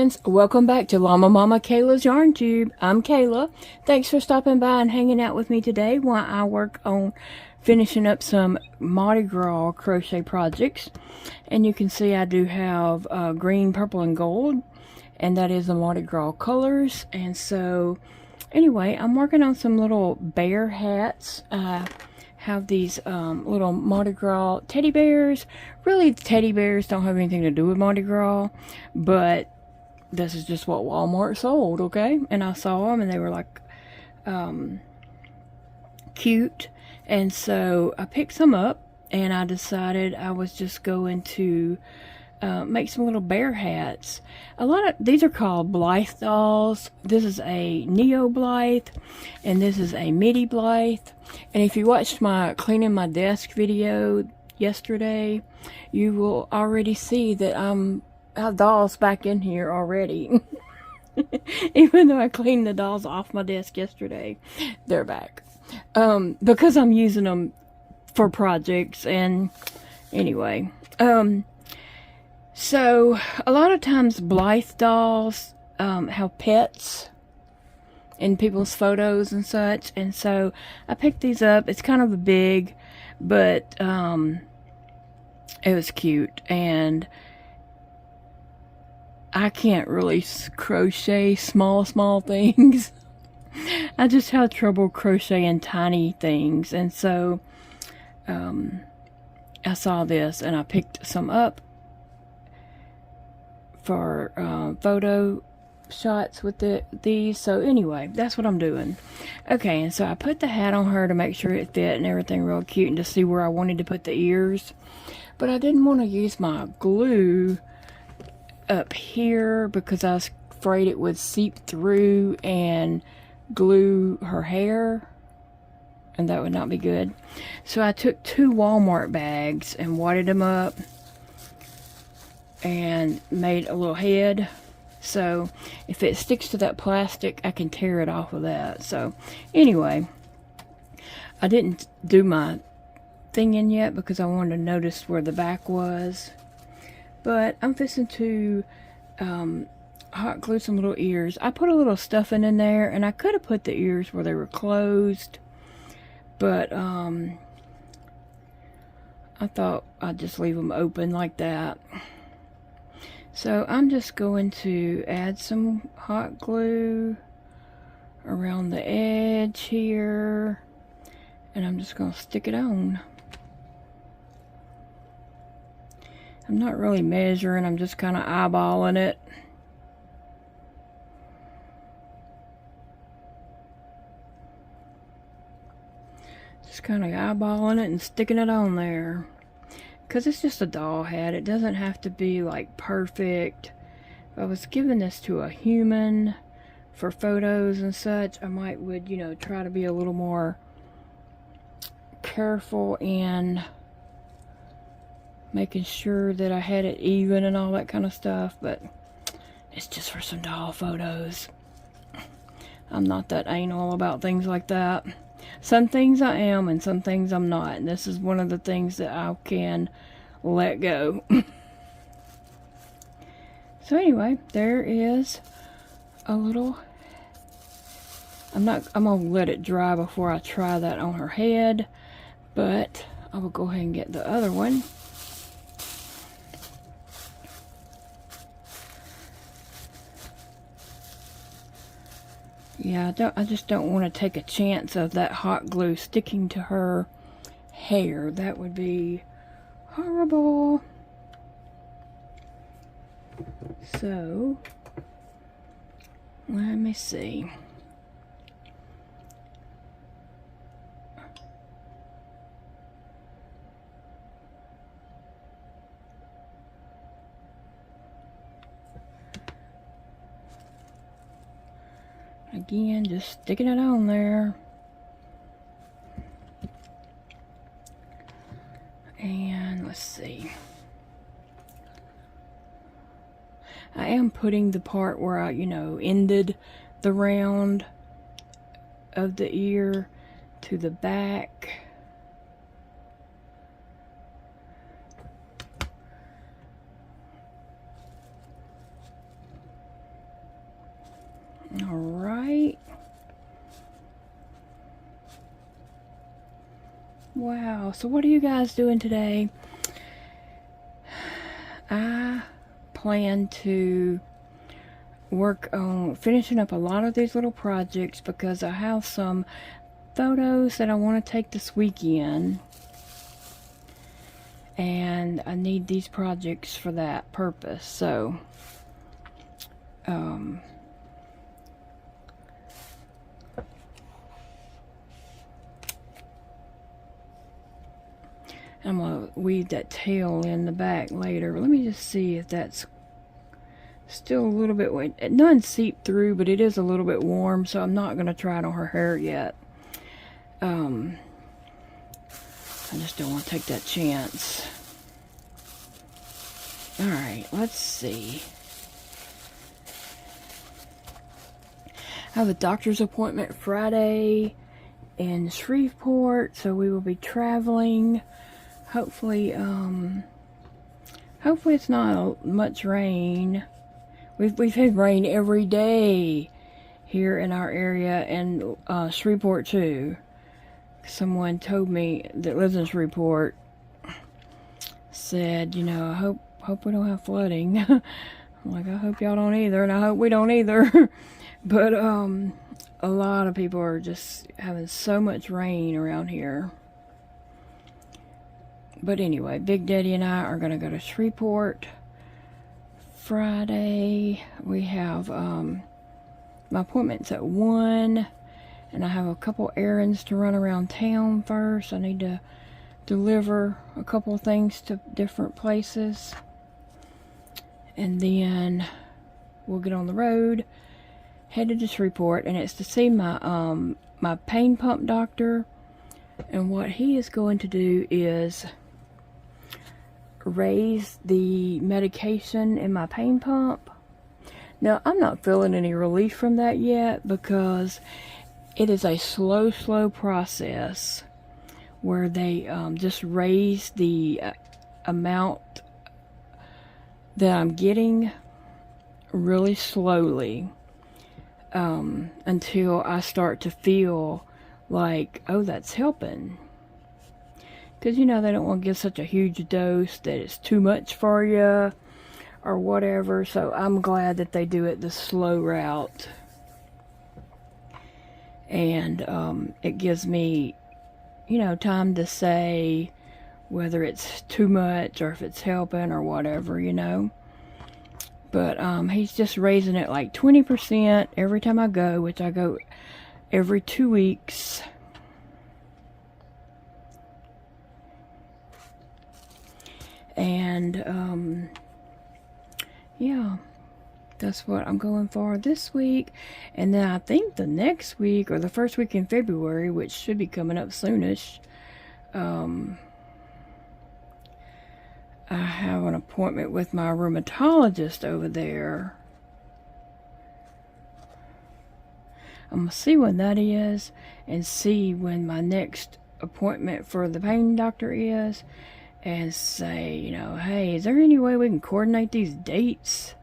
friends, welcome back to Llama Mama Kayla's Yarn Tube. I'm Kayla. Thanks for stopping by and hanging out with me today while I work on finishing up some Mardi Gras crochet projects. And you can see I do have green, purple, and gold, and that is the Mardi Gras colors. And so anyway, I'm working on some little bear hats. Have these little Mardi Gras teddy bears. Really, teddy bears don't have anything to do with Mardi Gras, but this is just what Walmart sold, okay? And I saw them and they were like cute, and so I picked some up and I decided I was just going to make some little bear hats. A lot of these are called Blythe dolls. This is a Neo Blythe and this is a Midi Blythe. And if you watched my cleaning my desk video yesterday, you will already see that I have dolls back in here already. Even though I cleaned the dolls off my desk yesterday, they're back. Because I'm using them for projects. And anyway, so a lot of times Blythe dolls have pets in people's photos and such, and so I picked these up. It's kind of a big, but it was cute, and I can't really crochet small things. I just have trouble crocheting tiny things, and so I saw this and I picked some up for photo shots with these. So anyway, that's what I'm doing. Okay, and so I put the hat on her to make sure it fit and everything real cute, and to see where I wanted to put the ears, but I didn't want to use my glue up here because I was afraid it would seep through and glue her hair, and that would not be good. So I took 2 Walmart bags and wadded them up and made a little head, so if it sticks to that plastic I can tear it off of that. So anyway, I didn't do my thing in yet because I wanted to notice where the back was, but I'm fixing to hot glue some little ears. I put a little stuffing in there, and I could have put the ears where they were closed, but I thought I'd just leave them open like that. So I'm just going to add some hot glue around the edge here, and I'm just going to stick it on. I'm not really measuring, I'm just kind of eyeballing it. Just kind of eyeballing it and sticking it on there. Because it's just a doll hat. It doesn't have to be like perfect. If I was giving this to a human for photos and such, I would, you know, try to be a little more careful in making sure that I had it even and all that kind of stuff, but it's just for some doll photos. I'm not that anal about things like that. Some things I am and some things I'm not, and this is one of the things that I can let go. So anyway, there is a little, I'm gonna let it dry before I try that on her head, but I will go ahead and get the other one. Yeah, I just don't want to take a chance of that hot glue sticking to her hair. That would be horrible. So, let me see. Again, just sticking it on there. And let's see. I am putting the part where I, you know, ended the round of the ear to the back. All right. Wow. So what are you guys doing today? I plan to work on finishing up a lot of these little projects because I have some photos that I want to take this weekend, and I need these projects for that purpose. So I'm gonna weave that tail in the back later. Let me just see if that's still a little bit wet. It doesn't seep through, but it is a little bit warm, so I'm not gonna try it on her hair yet. I just don't want to take that chance. Alright, let's see. I have a doctor's appointment Friday in Shreveport, so we will be traveling. Hopefully it's not much rain. We've had rain every day here in our area, and Shreveport too. Someone told me that lives in Shreveport, said, you know, I hope we don't have flooding. I'm like, I hope y'all don't either, and I hope we don't either. But a lot of people are just having so much rain around here. But anyway, Big Daddy and I are gonna go to Shreveport Friday. We have my appointment's at 1, and I have a couple errands to run around town first. I need to deliver a couple of things to different places, and then we'll get on the road, headed to Shreveport, and it's to see my my pain pump doctor. And what he is going to do is raise the medication in my pain pump. Now, I'm not feeling any relief from that yet because it is a slow process where they just raise the amount that I'm getting really slowly until I start to feel like, oh, that's helping. Because, you know, they don't want to give such a huge dose that it's too much for you or whatever. So I'm glad that they do it the slow route. And it gives me, you know, time to say whether it's too much or if it's helping or whatever, you know. But he's just raising it like 20% every time I go, which I go every 2 weeks. And yeah, that's what I'm going for this week. And then I think the next week, or the first week in February, which should be coming up soonish, I have an appointment with my rheumatologist over there. I'm going to see when that is and see when my next appointment for the pain doctor is, and say, you know, hey, is there any way we can coordinate these dates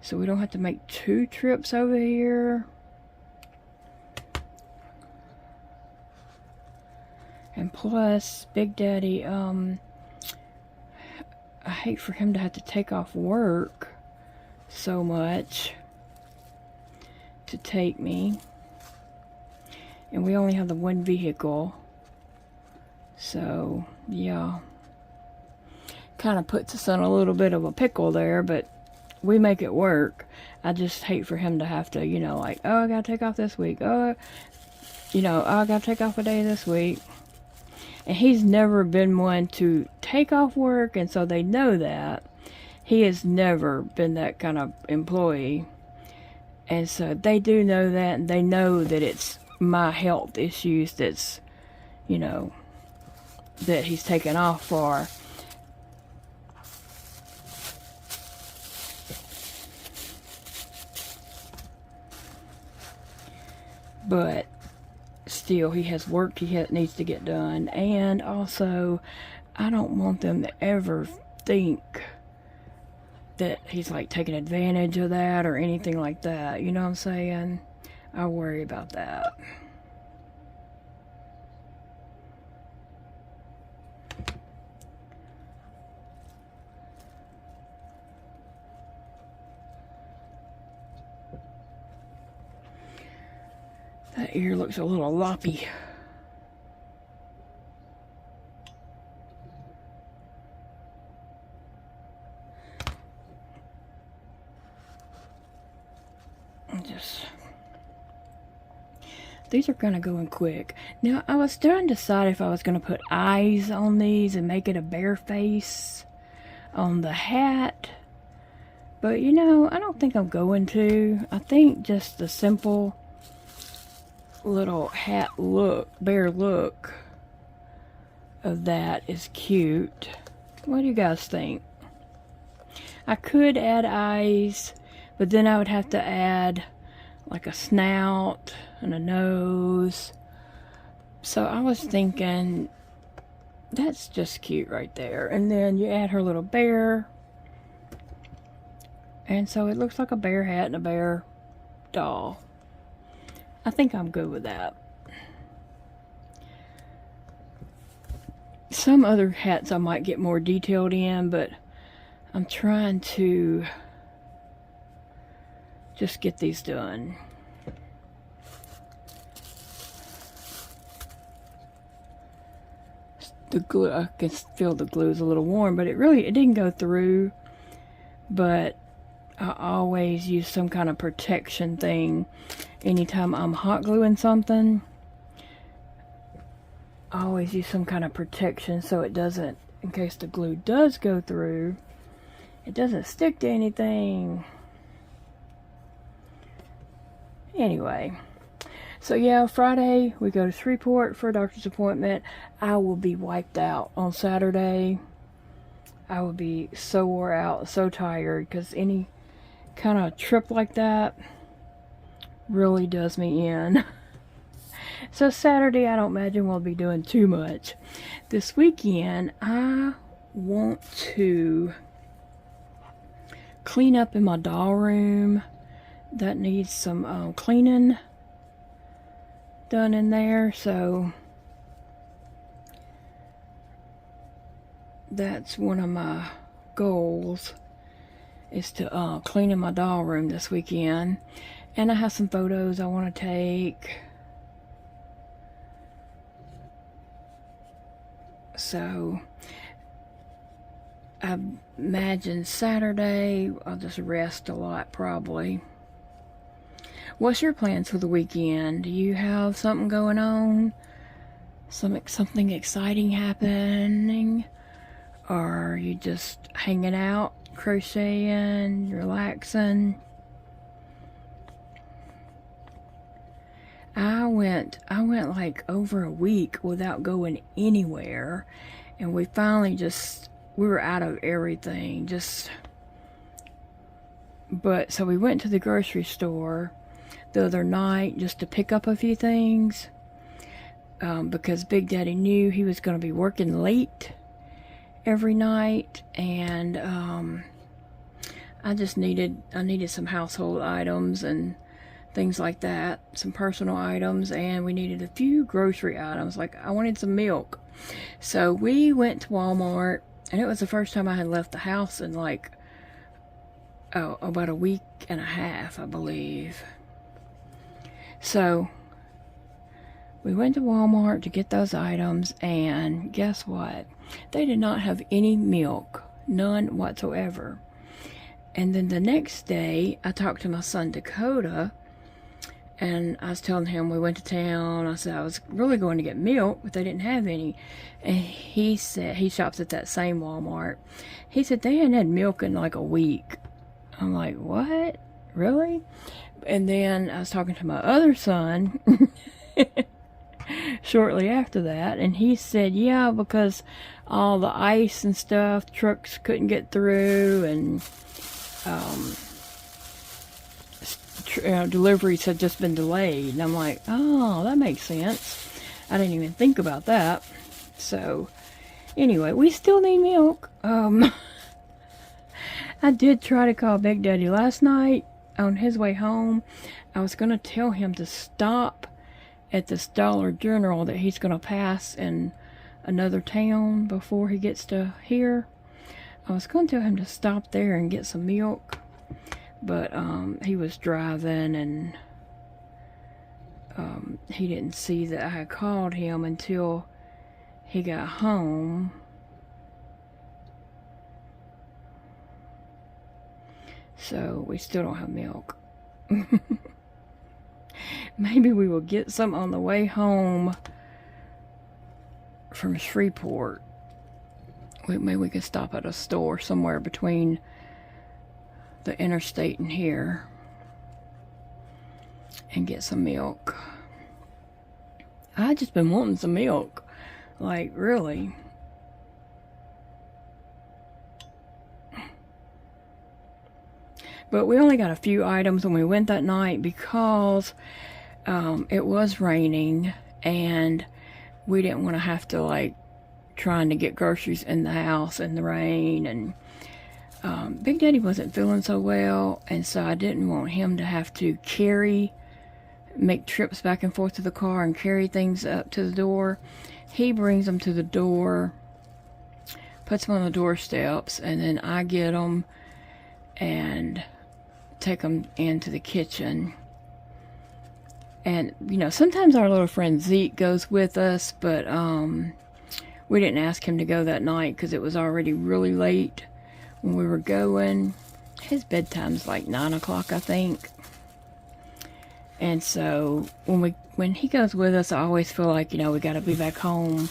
so we don't have to make 2 trips over here? And plus, Big Daddy, I hate for him to have to take off work so much to take me. And we only have the one vehicle. So, yeah. Kind of puts us in a little bit of a pickle there, but we make it work. I just hate for him to have to, you know, like, oh, I gotta take off this week. Oh, you know, oh, I gotta take off a day this week. And he's never been one to take off work, and so they know that. He has never been that kind of employee. And so they do know that, and they know that it's my health issues that's, you know, that he's taken off for. But still, he has work needs to get done. And also, I don't want them to ever think that he's like taking advantage of that or anything like that. You know what I'm saying? I worry about that. That ear looks a little loppy. These are gonna go in quick. Now, I was trying to decide if I was gonna put eyes on these and make it a bear face on the hat. But, you know, I don't think I'm going to. I think just the simple little hat look, bear look of that is cute. What do you guys think? I could add eyes, but then I would have to add like a snout and a nose. So I was thinking that's just cute right there. And then you add her little bear, and so it looks like a bear hat and a bear doll. I think I'm good with that. Some other hats I might get more detailed in, but I'm trying to just get these done. The glue, I can feel the glue is a little warm, but it didn't go through. But I always use some kind of protection thing anytime I'm hot gluing something. I always use some kind of protection so it doesn't, in case the glue does go through, it doesn't stick to anything. Anyway, so yeah, Friday we go to Shreveport for a doctor's appointment. I will be wiped out on Saturday. I will be so wore out, so tired, because any kind of trip like that really does me in. So Saturday, I don't imagine we'll be doing too much. This weekend, I want to clean up in my doll room. That needs some cleaning done in there, so that's one of my goals, is to clean in my doll room this weekend. And I have some photos I want to take. So I imagine Saturday I'll just rest a lot probably. What's your plans for the weekend? Do you have something going on? Something exciting happening? Or are you just hanging out, crocheting, relaxing? I went like over a week without going anywhere, and we finally we were out of everything, so we went to the grocery store the other night just to pick up a few things, because Big Daddy knew he was going to be working late every night, and I needed some household items and things like that, some personal items, and we needed a few grocery items. Like I wanted some milk. So we went to Walmart, and it was the first time I had left the house in like about a week and a half, I believe. So we went to Walmart to get those items, and guess what? They did not have any milk, none whatsoever. And then the next day, I talked to my son Dakota, and I was telling him we went to town. I said I was really going to get milk, but they didn't have any. And he said, he shops at that same Walmart. He said they hadn't had milk in like a week. I'm like, what? Really? And then I was talking to my other son shortly after that, and he said, yeah, because all the ice and stuff, trucks couldn't get through, and deliveries had just been delayed. And I'm like, oh, that makes sense. I didn't even think about that. So anyway, we still need milk. I I did try to call Big Daddy last night on his way home. I was going to tell him to stop at this Dollar General that he's going to pass in another town before he gets to here. I was going to tell him to stop there and get some milk, but he was driving, and he didn't see that I had called him until he got home. So we still don't have milk. Maybe we will get some on the way home from Shreveport. Maybe we can stop at a store somewhere between the interstate and here and get some milk. I just been wanting some milk, like really. But we only got a few items when we went that night because it was raining, and we didn't want to have to, like, trying to get groceries in the house in the rain. And Big Daddy wasn't feeling so well, and so I didn't want him to have to make trips back and forth to the car and carry things up to the door. He brings them to the door, puts them on the doorsteps, and then I get them and take them into the kitchen. And, you know, sometimes our little friend Zeke goes with us, but we didn't ask him to go that night because it was already really late when we were going. His bedtime's like 9 o'clock, I think. And so when he goes with us, I always feel like, you know, we gotta be back home,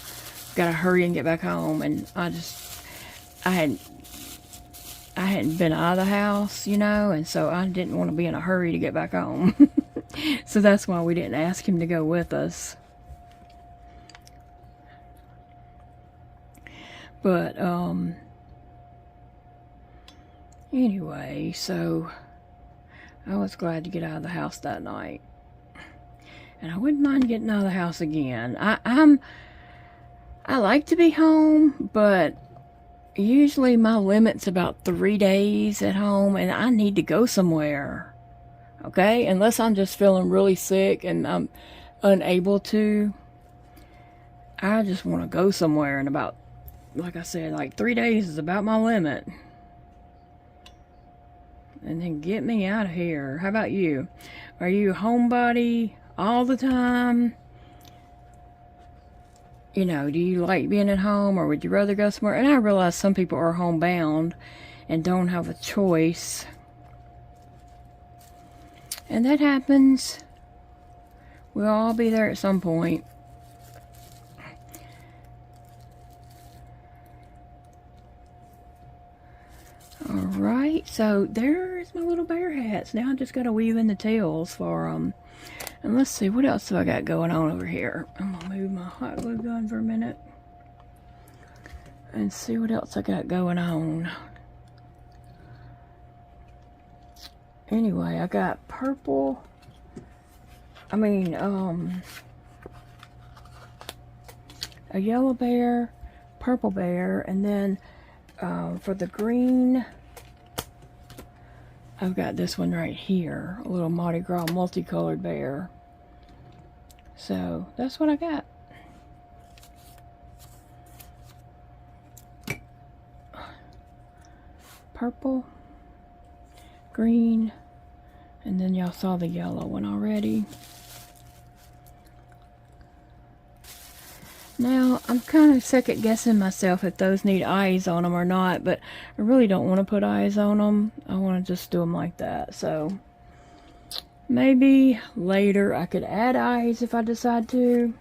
gotta hurry and get back home. And I hadn't been out of the house, you know, and so I didn't want to be in a hurry to get back home. So that's why we didn't ask him to go with us. But anyway, so I was glad to get out of the house that night. And I wouldn't mind getting out of the house again. I like to be home, but usually my limit's about 3 days at home, and I need to go somewhere. Okay? Unless I'm just feeling really sick and I'm unable to. I just want to go somewhere, and about, like I said, like 3 days is about my limit. And then get me out of here. How about you? Are you a homebody all the time? You know, do you like being at home, or would you rather go somewhere? And I realize some people are homebound and don't have a choice. And that happens. We'll all be there at some point. Alright, so there's my little bear hats. Now I just gotta weave in the tails for them. And let's see, what else do I got going on over here? I'm gonna move my hot glue gun for a minute and see what else I got going on. Anyway, I got purple. A yellow bear, purple bear, and then for the green, I've got this one right here, a little Mardi Gras multicolored bear. So that's what I got. Purple, green, and then y'all saw the yellow one already. Now, I'm kind of second guessing myself if those need eyes on them or not, but I really don't want to put eyes on them. I want to just do them like that. So maybe later I could add eyes if I decide to,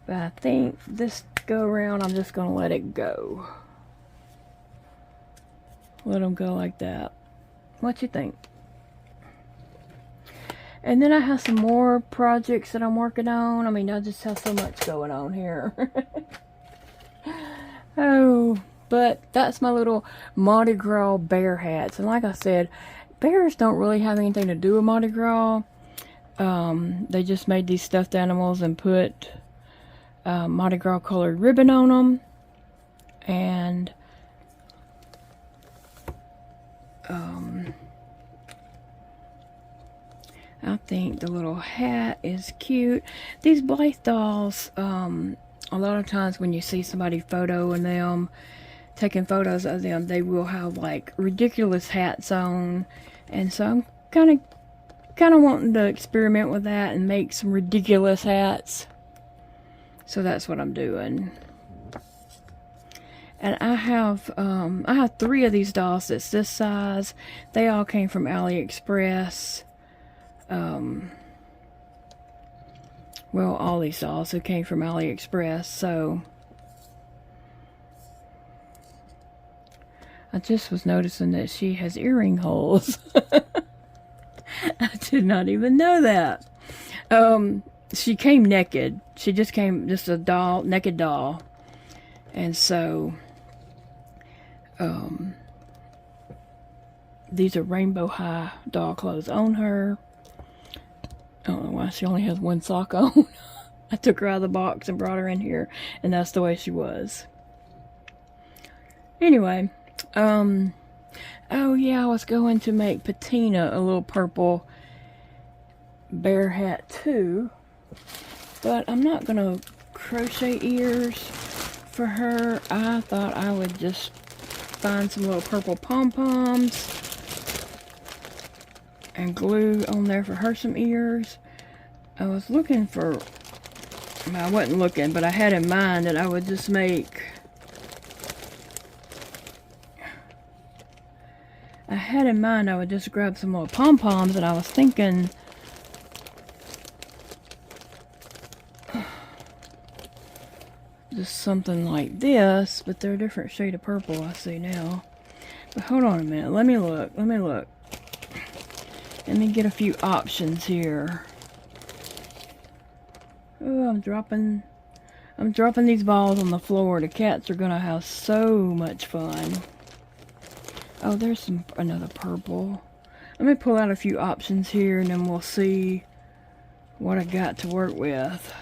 but I think this go around I'm just going to let it go. Let them go like that. What you think? And then I have some more projects that I'm working on. I mean, I just have so much going on here. Oh, but that's my little Mardi Gras bear hats. And like I said, bears don't really have anything to do with Mardi Gras. They just made these stuffed animals and put Mardi Gras colored ribbon on them. And I think the little hat is cute. These Blythe dolls, a lot of times when you see somebody photoing them, taking photos of them, they will have like ridiculous hats on, and so I'm kind of wanting to experiment with that and make some ridiculous hats. So that's what I'm doing. And I have 3 of these dolls that's this size. They all came from AliExpress. Well, all these dolls came from AliExpress, so I just was noticing that she has earring holes. I did not even know that. She came naked. She just came just a doll, naked doll. And so, these are rainbow high doll clothes on her. I don't know why she only has one sock on. I took her out of the box and brought her in here, and that's the way she was. Anyway, oh yeah, I was going to make Patina a little purple bear hat too, but I'm not gonna crochet ears for her. I thought I would just find some little purple pom-poms and glue on there for her some ears. I was looking for, I wasn't looking, but I had in mind that I would just make, I would just grab some little pom-poms, and I was thinking just something like this, but they're a different shade of purple, I see now. But hold on a minute, let me look. Let me get a few options here. Oh, I'm dropping these balls on the floor. The cats are gonna have so much fun. Oh, there's another purple. Let me pull out a few options here, and then we'll see what I got to work with.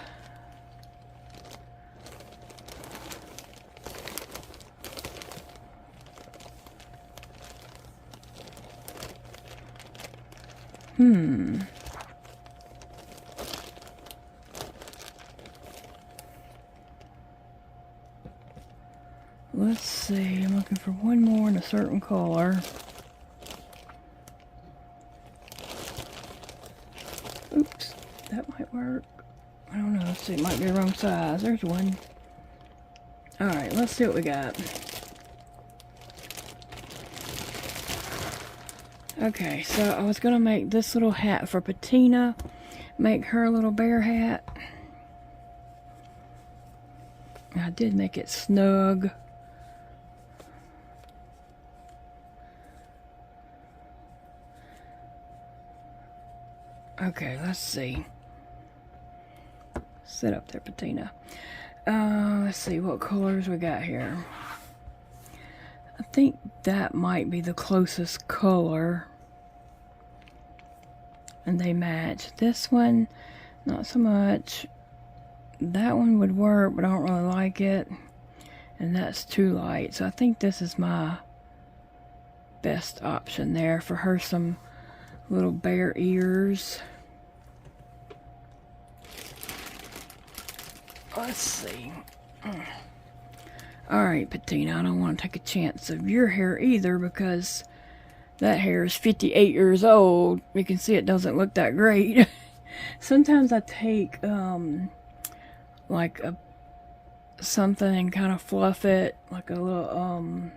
Let's see, I'm looking for one more in a certain color. Oops, that might work. I don't know, let's see, it might be the wrong size. There's one. Alright, let's see what we got. Okay, so I was gonna make this little hat for Patina, make her a little bear hat. I did make it snug. Okay, let's see. Sit up there, Patina. Let's see what colors we got here. I think that might be the closest color. And they match. This one, not so much. That one would work, but I don't really like it. And that's too light. So I think this is my best option there for her, some little bear ears. Let's see. Alright, Patina, I don't want to take a chance of your hair either, because that hair is 58 years old. You can see it doesn't look that great. Sometimes I take like something and kind of fluff it, like a little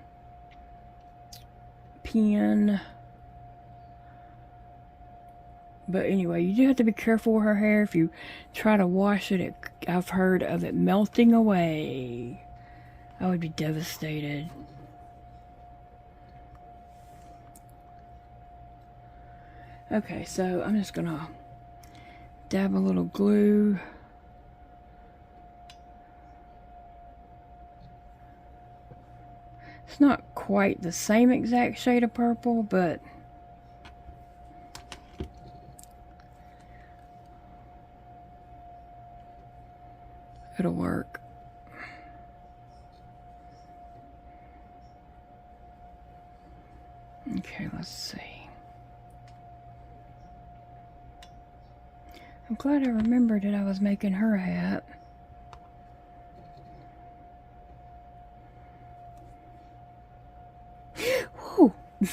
pin. But anyway, you do have to be careful with her hair. If you try to wash it, I've heard of it melting away. I would be devastated. Okay, so I'm just gonna dab a little glue. It's not quite the same exact shade of purple, but it'll work. Okay, let's I'm glad I remembered that I was making her a hat. Whew,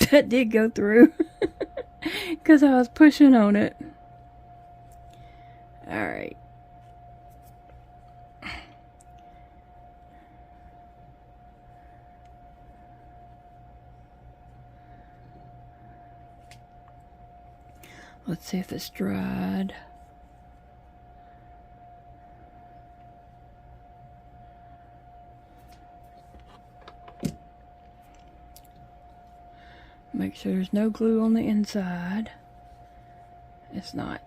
that did go through. Because I was pushing on it. Alright. Let's see if it's dried. Make sure there's no glue on the inside. It's not.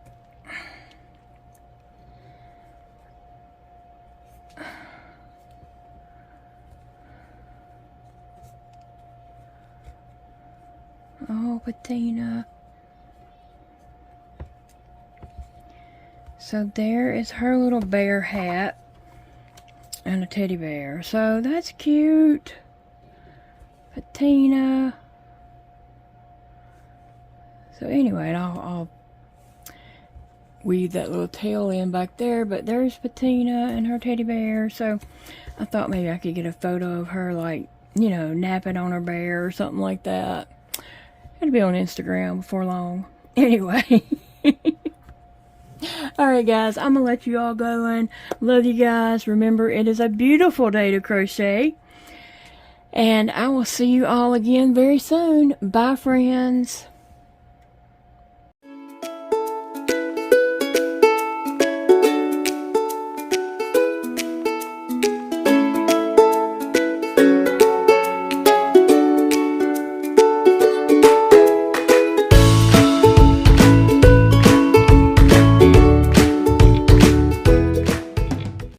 Oh, patina. So there is her little bear hat and a teddy bear. So that's cute. Patina. So anyway, I'll weave that little tail in back there, but there's Patina and her teddy bear. So I thought maybe I could get a photo of her, like, you know, napping on her bear or something like that. It'll be on Instagram before long. Anyway. Alright guys, I'm gonna let you all go and love you guys. Remember, it is a beautiful day to crochet. And I will see you all again very soon. Bye, friends.